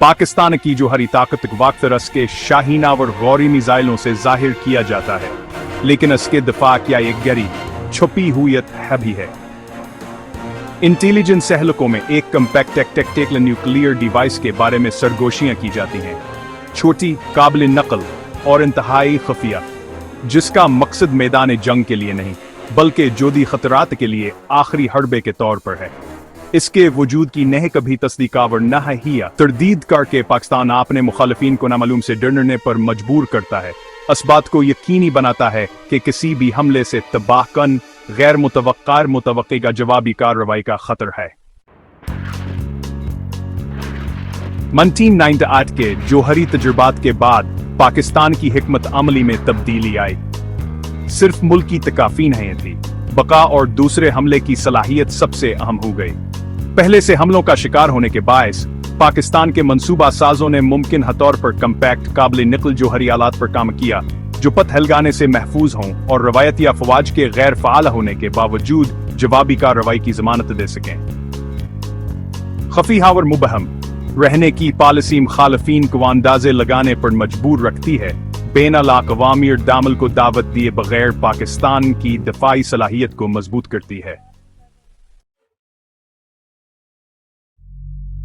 पाकिस्तान की जोहरी ताकत वक्त रस के शाहीनावर गौरी मिसाइलों से जाहिर किया जाता है, लेकिन इसके दफा क्या एक गहरी छुपी हुईयत है भी है। इंटेलिजेंस सहलकों में एक कम्पैक्ट टैक्टिकल न्यूक्लियर डिवाइस के बारे में सरगोशियां की जाती हैं, छोटी, काबिल नकल और इंतहाई खुफिया, जिसका मकसद मैदान जंग के लिए नहीं बल्कि जोदी खतरात के लिए आखिरी हड़बे के तौर पर है। इसके वजूद की नह कभी तस्दीकावर न है या तरदीद करके पाकिस्तान अपने मुखालिफिन को नामालूम से डरने पर मजबूर करता है, इस बात को यकीनी बनाता है कि किसी भी हमले से तबाहकन गैर मुतवक्का जवाबी कार्रवाई का खतर है। 1998 के जोहरी तजुर्बात के बाद पाकिस्तान की हिकमत अमली में तब्दीली आई। सिर्फ मुल्क की तकाफी नहीं थी, बका और दूसरे हमले की सलाहियत सबसे अहम हो गई। पहले से हमलों का शिकार होने के बायस पाकिस्तान के मंसूबा साजों ने मुमकिन तौर पर कम्पैक्ट काबिल निकल जोहरी आलात पर काम किया जो पथ हिलगाने से महफूज हों और रवायती अफवाज के गैर फाल होने के बावजूद जवाबी कार्रवाई की जमानत दे सकें। खफीहा और मुबहम रहने की पॉलिसी मुखालिफिन को अंदाजे लगाने पर मजबूर रखती है, बैनुल-अक़वामी दामल को दावत दिए बगैर पाकिस्तान की दफाई सलाहियत को मजबूत करती है।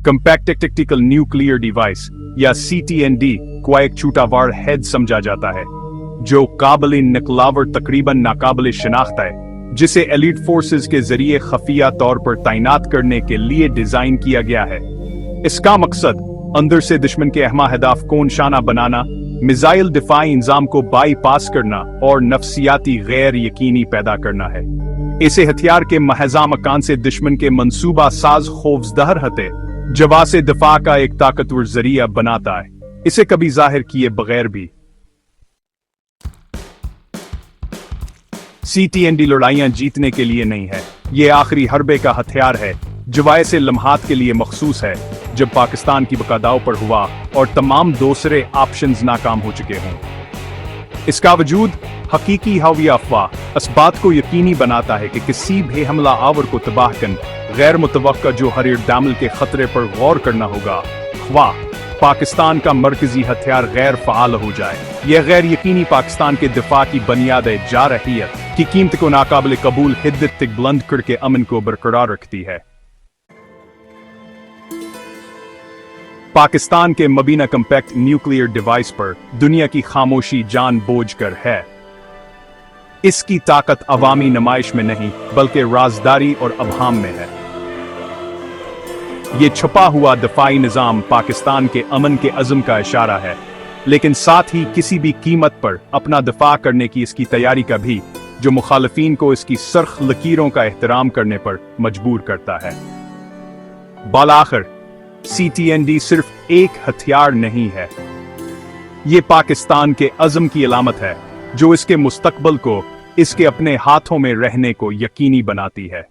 कम्पैक्ट टैक्टिकल न्यूक्लियर डिवाइस या CTND को एक छोटा वार हेड समझा जाता है जो काबिल निकलावर तकरीबन नाकाबिल शिनाख्त है, जिसे एलीट फोर्सेस के जरिए खफिया तौर पर तैनात करने के लिए डिजाइन किया गया है। इसका मकसद अंदर से दुश्मन के अहम अहदाफ को निशाना बनाना, मिसाइल दिफाई इंजाम को बाईपास करना और नफसियाती गैर यकीनी पैदा करना है। इसे हथियार के महजा मकान से दुश्मन के मंसूबा साज खौफजदह हते जवा से दफा का एक ताकतवर जरिया बनाता है, इसे कभी जाहिर किए बगैर भी। CTND लड़ाइयां जीतने के लिए नहीं है, ये आखिरी हरबे का हथियार है जो ऐसे लम्हात के लिए मखसूस है जब पाकिस्तान की बकादाव पर हुआ और तमाम दूसरे ऑप्शंस नाकाम हो चुके हों। इसका वजूद हकीकी हविया अफवाह इस बात को यकीनी बनाता है कि किसी भी हमला आवर को तबाहकन गैर मुतवक्का जोहरी दामल के खतरे पर गौर करना होगा, ख्वाह पाकिस्तान का मरकजी हथियार गैर फाल हो जाए। यह गैर यकीनी पाकिस्तान के दिफा की बुनियाद जा रही है कि कीमत को नाकाबिल कबूल हिद्दत तक बुलंद करके अमन को बरकरार रखती है। पाकिस्तान के मबीना कम्पैक्ट न्यूक्लियर डिवाइस पर दुनिया की खामोशी जानबूझकर है। इसकी ताकत अवामी नमाइश में नहीं बल्कि राजदारी और अबहाम में है। ये छुपा हुआ दफाई निजाम पाकिस्तान के अमन के अज़म का इशारा है, लेकिन साथ ही किसी भी कीमत पर अपना दफा करने की इसकी तैयारी का भी, जो मुखालिफिन को इसकी सरख लकीरों का एहतराम करने पर मजबूर करता है। बालाखिर CTND सिर्फ एक हथियार नहीं है, ये पाकिस्तान के अज़म की अलामत है जो इसके मुस्तकबल को इसके अपने हाथों में रहने को यकीनी बनाती है।